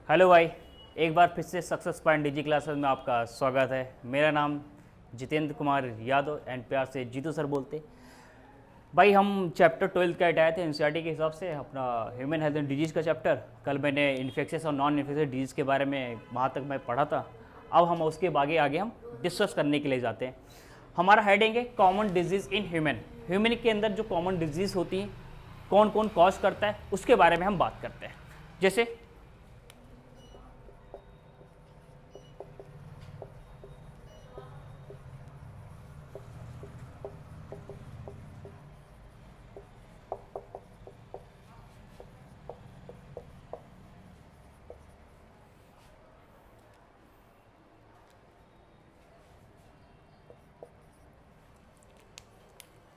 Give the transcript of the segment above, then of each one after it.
Hello भाई। एक बार फिर से सक्सेस पॉइंट डिजी क्लासेस में आपका स्वागत है। मेरा नाम जितेंद्र कुमार यादव एंड प्यार से जीतू सर बोलते। भाई हम चैप्टर 12 का हटाए थे एनसीईआरटी के हिसाब से, अपना ह्यूमन हेल्थ एंड डिजीज़ का चैप्टर। कल मैंने इन्फेक्शियस और नॉन इन्फेक्शियस डिजीज़ के बारे में वहाँ तक मैं पढ़ा था। अब हम उसके आगे हम डिस्कस करने के लिए जाते हैं। हमारा हेडिंग है common disease in human. Human के अंदर जो कॉमन डिजीज़ होती हैं, कौन कौन कॉज करता है, उसके बारे में हम बात करते हैं। जैसे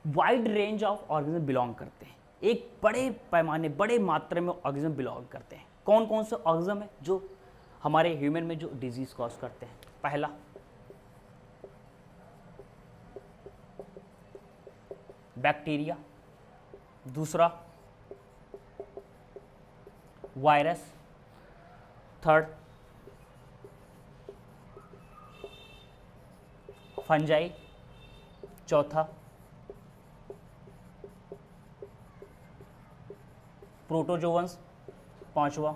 wide range of organism belong करते हैं। एक बड़े पैमाने बड़े मात्रा में ऑर्गेनिज्म बिलोंग करते हैं। कौन कौन से ऑर्गेनिज्म है जो हमारे ह्यूमन में जो डिजीज कॉज करते हैं? पहला बैक्टीरिया, दूसरा वायरस, थर्ड फंजाई, चौथा प्रोटोजोवंस, पांचवा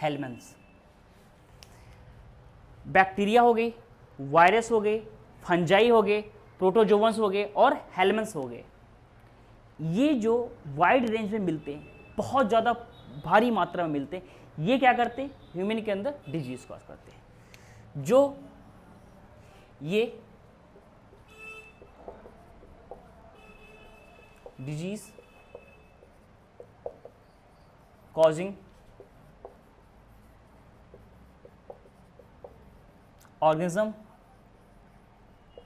हेलमेंस। बैक्टीरिया हो गई, वायरस हो गए, फंजाई हो गए, प्रोटोजोवंस हो गए और हेलमेंस हो गए। ये जो वाइड रेंज में मिलते हैं, बहुत ज़्यादा भारी मात्रा में मिलते हैं, ये क्या करते हैं? ह्यूमन के अंदर डिजीज कॉज करते हैं। जो ये डिजीज कॉजिंग ऑर्गेनिज्म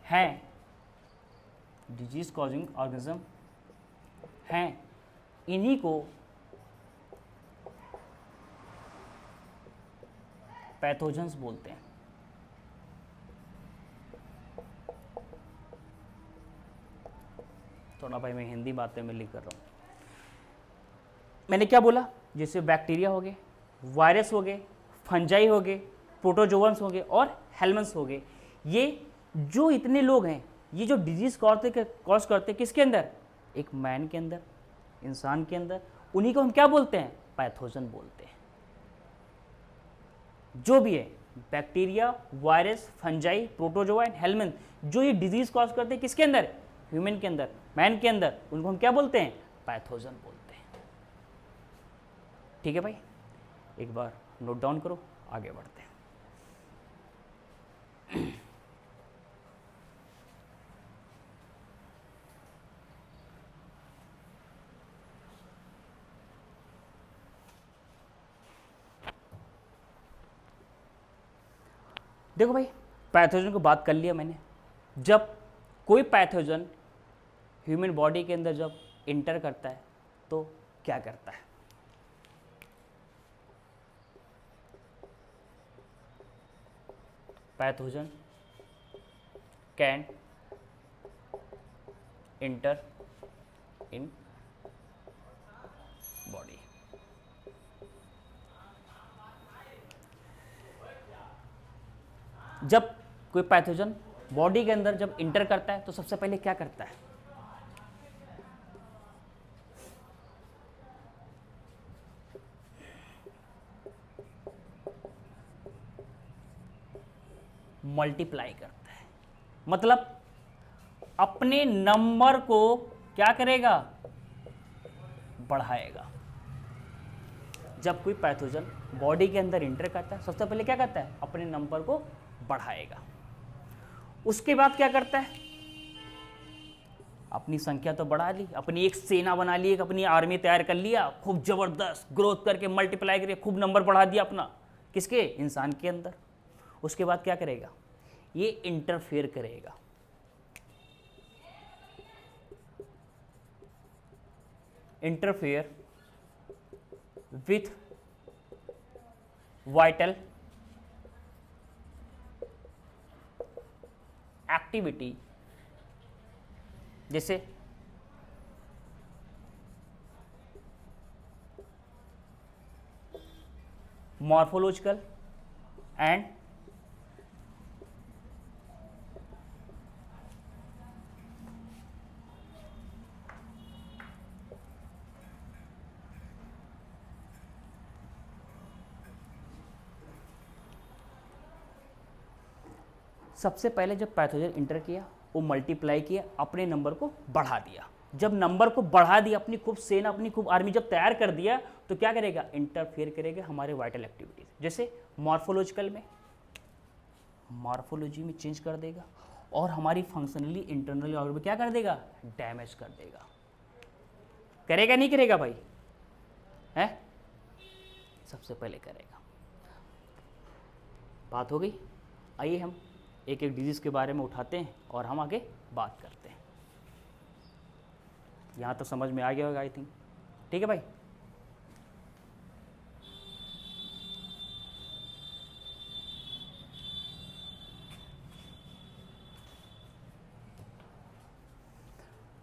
हैं, डिजीज कॉजिंग ऑर्गेनिज्म हैं, इन्हीं को पैथोजेंस बोलते हैं। थोड़ा भाई मैं हिंदी बातें में लिख कर रहा हूँ। मैंने क्या बोला? जैसे बैक्टीरिया हो गए, वायरस हो गए, फंजाई हो गए, प्रोटोजोवंस हो गए और हेलमेंस हो गए। ये जो इतने लोग हैं, ये जो डिजीज कॉज करते किसके अंदर? एक मैन के अंदर, इंसान के अंदर। उन्हीं को हम क्या बोलते हैं? पैथोजन बोलते हैं। जो भी है, bacteria, virus, fungi, protozoa and helminths, जो ये डिजीज कॉज करते हैं किसके अंदर? ह्यूमन के अंदर, मैन के अंदर। उनको हम क्या बोलते हैं? पैथोजन बोलते हैं। ठीक है भाई, एक बार नोट डाउन करो, आगे बढ़ते हैं। देखो भाई, पैथोजन को बात कर लिया मैंने। जब कोई पैथोजन ह्यूमन बॉडी के अंदर जब इंटर करता है तो क्या करता है? Pathogen can inter in body. जब कोई पैथोजन बॉडी के अंदर जब इंटर करता है तो सबसे पहले क्या करता है? मल्टीप्लाई करता है। मतलब अपने नंबर को क्या करेगा? बढ़ाएगा। जब कोई पैथोजन बॉडी के अंदर इंटर करता है, सबसे पहले क्या करता है? अपने नंबर को बढ़ाएगा। उसके बाद क्या करता है? अपनी संख्या तो बढ़ा ली, अपनी एक सेना बना ली, एक अपनी आर्मी तैयार कर लिया, खूब जबरदस्त ग्रोथ करके मल्टीप्लाई करके खूब नंबर बढ़ा दिया अपना, किसके? इंसान के अंदर। उसके बाद क्या करेगा? ये इंटरफेयर करेगा। इंटरफेयर विथ वाइटल एक्टिविटी, जैसे मॉर्फोलॉजिकल एंड सबसे पहले जब पैथोजन इंटर किया वो मल्टीप्लाई किया, अपने नंबर को बढ़ा दिया। जब नंबर को बढ़ा दिया, अपनी खूब सेना, अपनी खूब आर्मी जब तैयार कर दिया, तो क्या करेगा, इंटरफेयर करेगा हमारे वाइटल एक्टिविटीज। जैसे मॉर्फोलॉजिकल में, मॉर्फोलॉजी में चेंज कर देगा, और हमारी फंक्शनली इंटरनली ऑर्गन में क्या कर देगा, डैमेज कर देगा। करेगा नहीं करेगा भाई, है सबसे पहले करेगा। बात हो गई। आइए हम एक एक डिजीज़ के बारे में उठाते हैं और हम आगे बात करते हैं। यहाँ तो समझ में आ गया होगा आई थिंक, ठीक है भाई।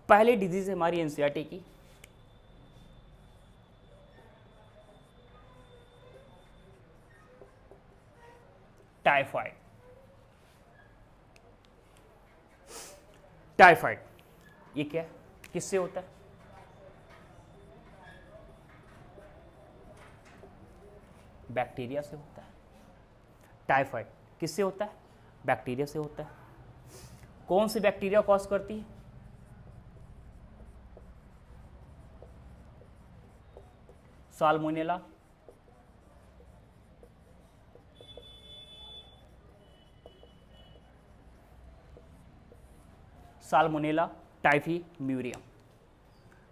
पहली डिजीज है हमारी एनसीईआरटी की, टाइफाइड। टाइफाइड ये क्या है, किससे होता है, बैक्टीरिया से होता है। टाइफाइड किससे होता है, बैक्टीरिया से होता है। कौन सी बैक्टीरिया कॉज करती है, साल्मोनेला, साल्मोनेला टाइफीम्यूरियम।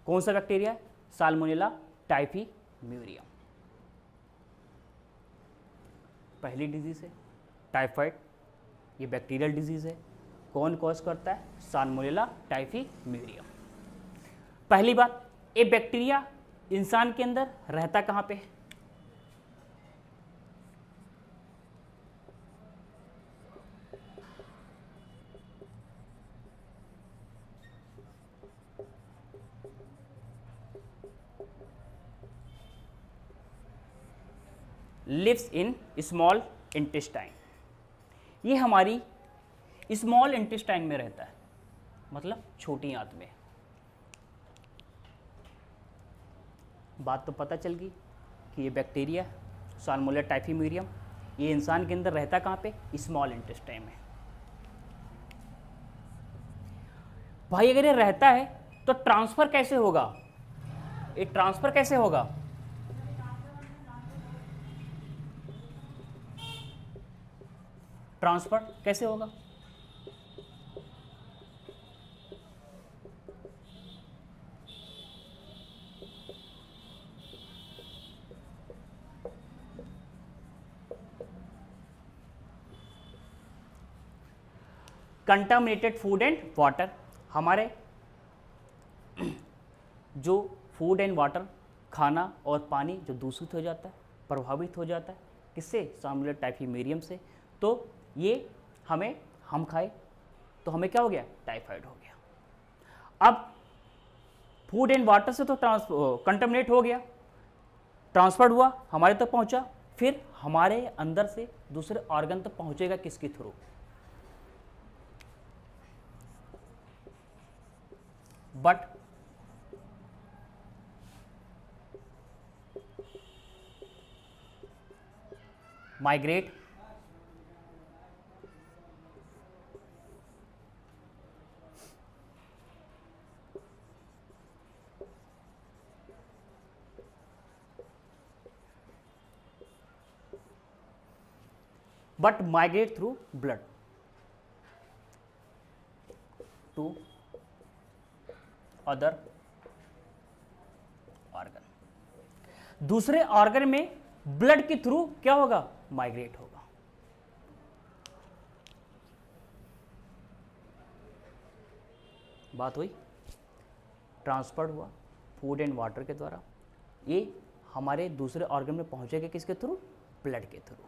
कौन सा बैक्टीरिया है, साल्मोनेला टाइफीम्यूरियम। पहली डिजीज है टाइफाइड, ये बैक्टीरियल डिजीज है। कौन कॉज करता है, साल्मोनेला टाइफीम्यूरियम। पहली बात, ये बैक्टीरिया इंसान के अंदर रहता कहाँ पे है, लिव्स इन स्मॉल इंटेस्टाइन। ये हमारी स्मॉल इंटेस्टाइन में रहता है, मतलब छोटी आंत में। बात तो पता चल गई कि ये बैक्टीरिया साल्मोनेला टाइफीम्यूरियम, ये इंसान के अंदर रहता कहाँ पे, स्मॉल इंटेस्टाइन में। भाई अगर ये रहता है तो ट्रांसफर कैसे होगा, ये ट्रांसफर कैसे होगा, ट्रांसफर कैसे होगा, कंटामिनेटेड फूड एंड वाटर। हमारे जो फूड एंड वाटर, खाना और पानी जो दूषित हो जाता है, प्रभावित हो जाता है, किससे, साल्मोनेला टाइफीम्यूरियम से। तो ये हम खाए तो हमें क्या हो गया, टाइफाइड हो गया। अब फूड एंड वाटर से तो कंटामिनेट हो गया, ट्रांसफर हुआ, हमारे तक पहुंचा, फिर हमारे अंदर से दूसरे ऑर्गन तक पहुंचेगा किसके through, but migrate through blood to other organ. दूसरे ऑर्गन में ब्लड के थ्रू क्या होगा, माइग्रेट होगा। बात हुई, ट्रांसफर हुआ फूड एंड वाटर के द्वारा, ये हमारे दूसरे ऑर्गन में पहुंचेगा किसके थ्रू, ब्लड के थ्रू।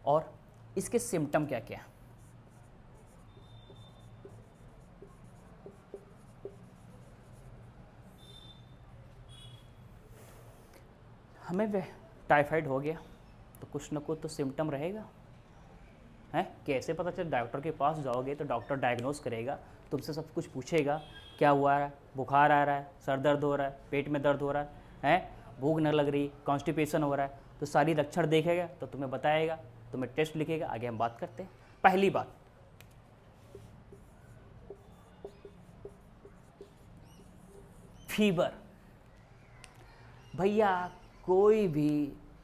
और इसके सिम्टम क्या क्या है, हमें टाइफाइड हो गया तो कुछ ना कुछ तो सिम्टम रहेगा, है? कैसे पता चले? डॉक्टर के पास जाओगे तो डॉक्टर डायग्नोस करेगा, तुमसे सब कुछ पूछेगा, क्या हुआ है, बुखार आ रहा है, सर दर्द हो रहा है, पेट में दर्द हो रहा है, भूख न लग रही, कॉन्स्टिपेशन हो रहा है, तो सारी लक्षण देखेगा तो तुम्हें बताएगा, तुम्हें टेस्ट लिखेगा, आगे हम बात करते हैं। पहली बात, फीवर। भैया कोई भी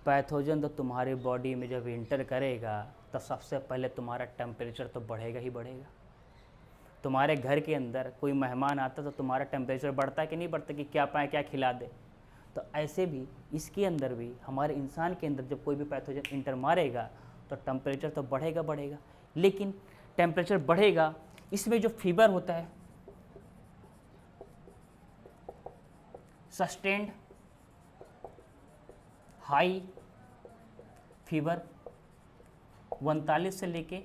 पैथोजन तो तुम्हारी बॉडी में जब इंटर करेगा तो सबसे पहले तुम्हारा टेम्परेचर तो बढ़ेगा ही बढ़ेगा। तुम्हारे घर के अंदर कोई मेहमान आता तो तुम्हारा टेम्परेचर बढ़ता है कि नहीं बढ़ता, कि क्या पाए क्या खिला दे? तो ऐसे भी इसके अंदर भी, हमारे इंसान के अंदर जब कोई भी पैथोजन इंटर मारेगा तो टेम्परेचर तो बढ़ेगा बढ़ेगा। लेकिन टेम्परेचर बढ़ेगा, इसमें जो फीवर होता है, सस्टेन्ड हाई फीवर 39 से लेके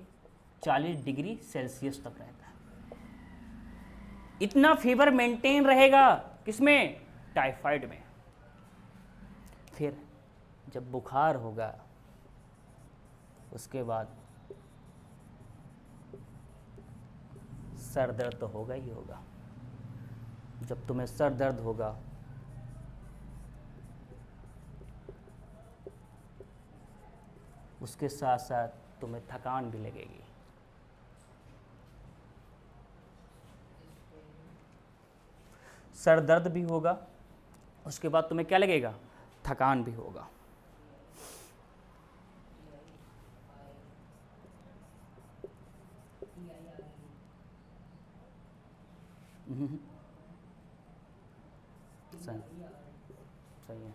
40 डिग्री सेल्सियस तक रहता है। इतना फीवर मेंटेन रहेगा किसमें? टाइफाइड में। फिर जब बुखार होगा उसके बाद सर दर्द तो होगा ही होगा। जब तुम्हें सर दर्द होगा उसके साथ साथ तुम्हें थकान भी लगेगी। सर दर्द भी होगा, उसके बाद तुम्हें क्या लगेगा? थकान भी होगा। सही है।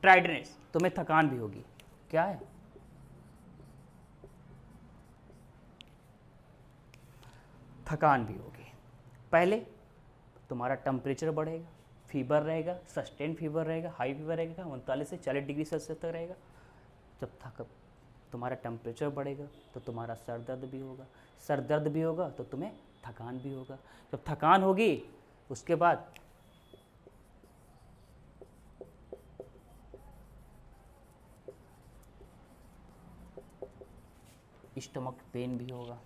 टायर्डनेस, तुम्हें थकान भी होगी। क्या है? थकान भी होगी। पहले तुम्हारा टेम्परेचर बढ़ेगा, फीवर रहेगा, सस्टेन फीवर रहेगा, हाई फीवर रहेगा, 39 से 40 डिग्री सेल्सियस तक रहेगा। जब तुम्हारा टेम्परेचर बढ़ेगा तो तुम्हारा सर दर्द भी होगा, सर दर्द भी होगा तो तुम्हें थकान भी होगा। जब थकान होगी उसके बाद स्टमक पेन भी होगा,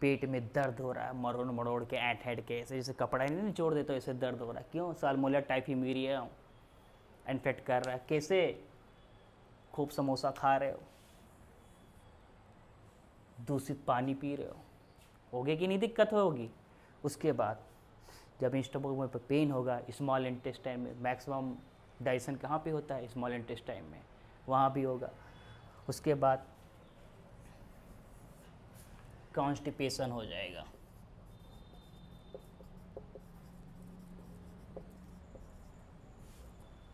पेट में दर्द हो रहा है, मरोड़ मरोड़ के ऐंठ ऐंठ के, ऐसे जैसे कपड़ा नहीं निचोड़ देते ऐसे दर्द हो रहा है। क्यों? साल्मोनेला टाइफीमीरिया इन्फेक्ट कर रहा है। कैसे? खूब समोसा खा रहे हो, दूषित पानी पी रहे हो, होगी कि नहीं दिक्कत होगी? उसके बाद जब स्टमक में पेन होगा, स्मॉल इंटेस्टाइन में मैक्सिमम डाइजेशन कहाँ पे होता है? स्मॉल इंटेस्टाइन में, वहाँ भी होगा। उसके बाद कॉन्स्टिपेशन हो जाएगा,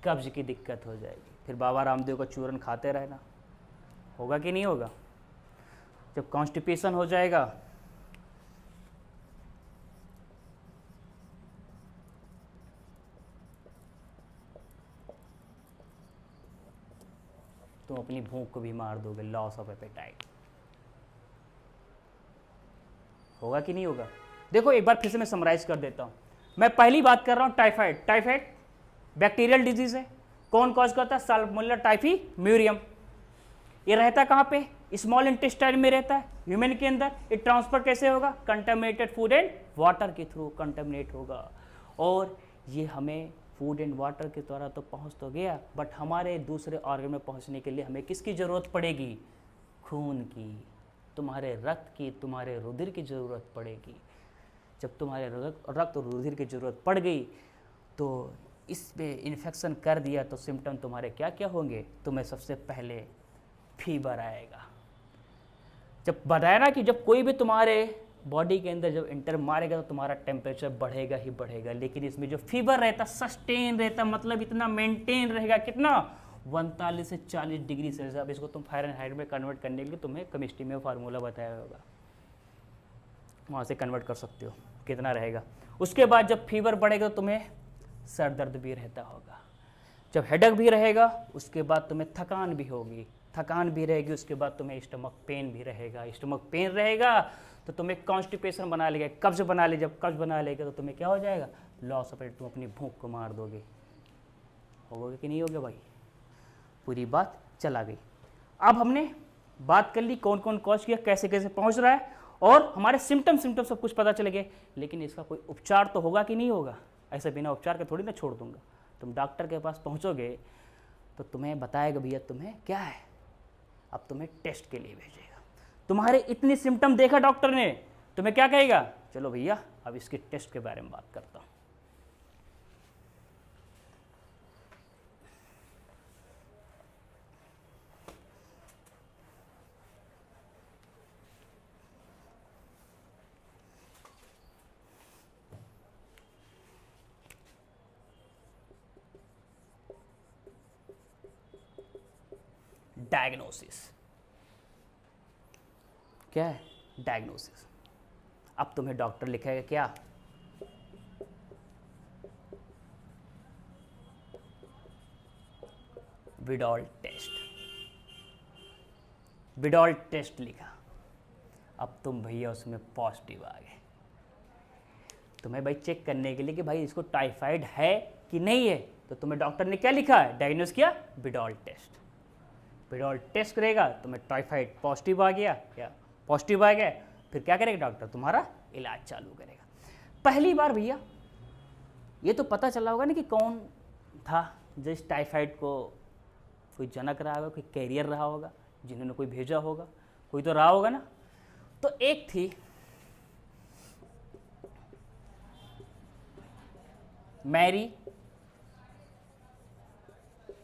कब्ज की दिक्कत हो जाएगी। फिर बाबा रामदेव का चूरन खाते रहना, होगा कि नहीं होगा? जब कॉन्स्टिपेशन हो जाएगा तुम अपनी भूख को भी मार दोगे, लॉस ऑफ एपेटाइट। होगा कि नहीं होगा? देखो एक बार फिर से मैं समराइज कर देता हूं। मैं पहली बात कर रहा हूं टाइफाइड। टाइफाइड बैक्टीरियल डिजीज है। कौन कॉज करता है? साल्मोनेला टाइफीम्यूरियम। ये रहता कहाँ पे? स्मॉल इंटेस्टाइन में रहता है ह्यूमन के अंदर। ये ट्रांसफर कैसे होगा? कंटामिनेटेड फूड एंड वाटर के थ्रू कंटामिनेट होगा। और ये हमें फूड एंड वाटर के द्वारा तो पहुँच तो गया, बट हमारे दूसरे ऑर्गन में पहुँचने के लिए हमें किसकी ज़रूरत पड़ेगी? खून की, तुम्हारे रक्त की, तुम्हारे रुधिर की ज़रूरत पड़ेगी। जब तुम्हारे रक्त और रुधिर की ज़रूरत पड़ गई तो इस पे इन्फेक्शन कर दिया तो सिम्टम तुम्हारे क्या क्या होंगे? तुम्हें सबसे पहले फीवर आएगा। जब बताया ना कि जब कोई भी तुम्हारे बॉडी के अंदर जब इंटर मारेगा तो तुम्हारा टेम्परेचर बढ़ेगा ही बढ़ेगा। लेकिन इसमें जो फीवर रहता, सस्टेन रहता, मतलब इतना मेंटेन रहेगा, कितना? 39 से 40 डिग्री सेल्सियस। अब इसको तुम फ़ारेनहाइट में कन्वर्ट करने के लिए तुम्हें केमिस्ट्री में फार्मूला बताया होगा, वहाँ से कन्वर्ट कर सकते हो कितना रहेगा। उसके बाद जब फीवर बढ़ेगा तो तुम्हें सर दर्द भी रहता होगा, जब हेडेक भी रहेगा उसके बाद तुम्हें थकान भी होगी, थकान भी रहेगी, उसके बाद तुम्हें स्टमक पेन भी रहेगा। स्टमक पेन रहेगा तो तुम्हें कॉन्स्टिपेशन बना लेगा, कब्ज बना ले। जब कब्ज बना लेगा तो तुम्हें क्या हो जाएगा? लॉस ऑफ एपेटाइट, तुम अपनी भूख को मार दोगे। होगा कि नहीं होगा भाई? पूरी बात चला गई। अब हमने बात कर ली कौन कौन कॉज किया, कैसे कैसे पहुंच रहा है, और हमारे सिम्टम सब कुछ पता चले गए। लेकिन इसका कोई उपचार तो होगा कि नहीं होगा? ऐसे बिना उपचार के थोड़ी ना छोड़ दूंगा। तुम डॉक्टर के पास पहुंचोगे तो तुम्हें बताएगा भैया तुम्हें क्या है, अब तुम्हें टेस्ट के लिए भेजेगा। तुम्हारे इतनी सिम्टम देखा डॉक्टर ने, तुम्हें क्या कहेगा? चलो भैया अब इसके टेस्ट के बारे में बात करता हूँ। डायग्नोसिस क्या है? डायग्नोसिस। अब तुम्हें डॉक्टर लिखेगा क्या? विडॉल टेस्ट। विडॉल टेस्ट लिखा। अब तुम भैया उसमें पॉजिटिव आ गए। तुम्हें भाई चेक करने के लिए कि भाई इसको टाइफाइड है कि नहीं है, तो तुम्हें डॉक्टर ने क्या लिखा है? डायग्नोस किया विडॉल टेस्ट। विडॉल टेस्ट करेगा, तुम्हें टाइफाइड पॉजिटिव आ गया, क्या पॉजिटिव आ गया, फिर क्या करेगा डॉक्टर? तुम्हारा इलाज चालू करेगा। पहली बार भैया ये तो पता चला होगा ना कि कौन था जो इस टाइफाइड को कोई जनक रहा होगा, कोई कैरियर रहा होगा, जिन्होंने कोई भेजा होगा, कोई तो रहा होगा ना। तो एक थी मैरी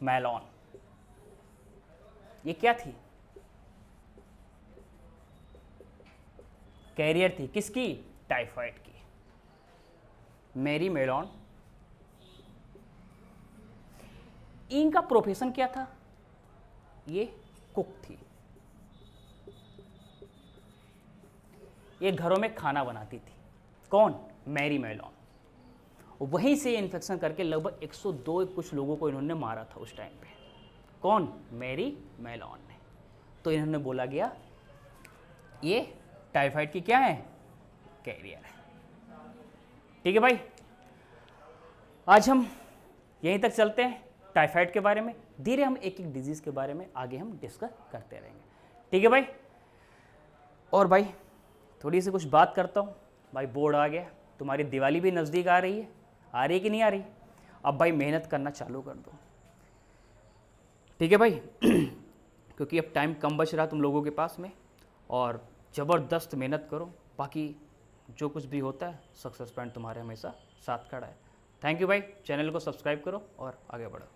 मैलोन। ये क्या थी? कैरियर थी किसकी? टाइफाइड की। Mary Mallon. इनका प्रोफेशन क्या था? ये कुक थी। ये घरों में खाना बनाती थी। कौन? Mary Mallon. वहीं से इन्फेक्शन करके लगभग 102 कुछ लोगों को इन्होंने मारा था उस टाइम पे। कौन? मैरी मैलोन ने। तो इन्होंने बोला गया ये टाइफाइड की क्या है? कैरियर है। ठीक है भाई, आज हम यहीं तक चलते हैं टाइफाइड के बारे में। धीरे हम एक एक डिजीज़ के बारे में आगे हम डिस्कस करते रहेंगे। ठीक है भाई। और भाई थोड़ी सी कुछ बात करता हूँ। भाई बोर्ड आ गया, तुम्हारी दिवाली भी नज़दीक आ रही है कि नहीं आ रही? अब भाई मेहनत करना चालू कर दो। ठीक है भाई क्योंकि अब टाइम कम बच रहा तुम लोगों के पास में, और ज़बरदस्त मेहनत करो। बाकी जो कुछ भी होता है सक्सेस पॉइंट तुम्हारे हमेशा साथ खड़ा है। थैंक यू भाई। चैनल को सब्सक्राइब करो और आगे बढ़ो।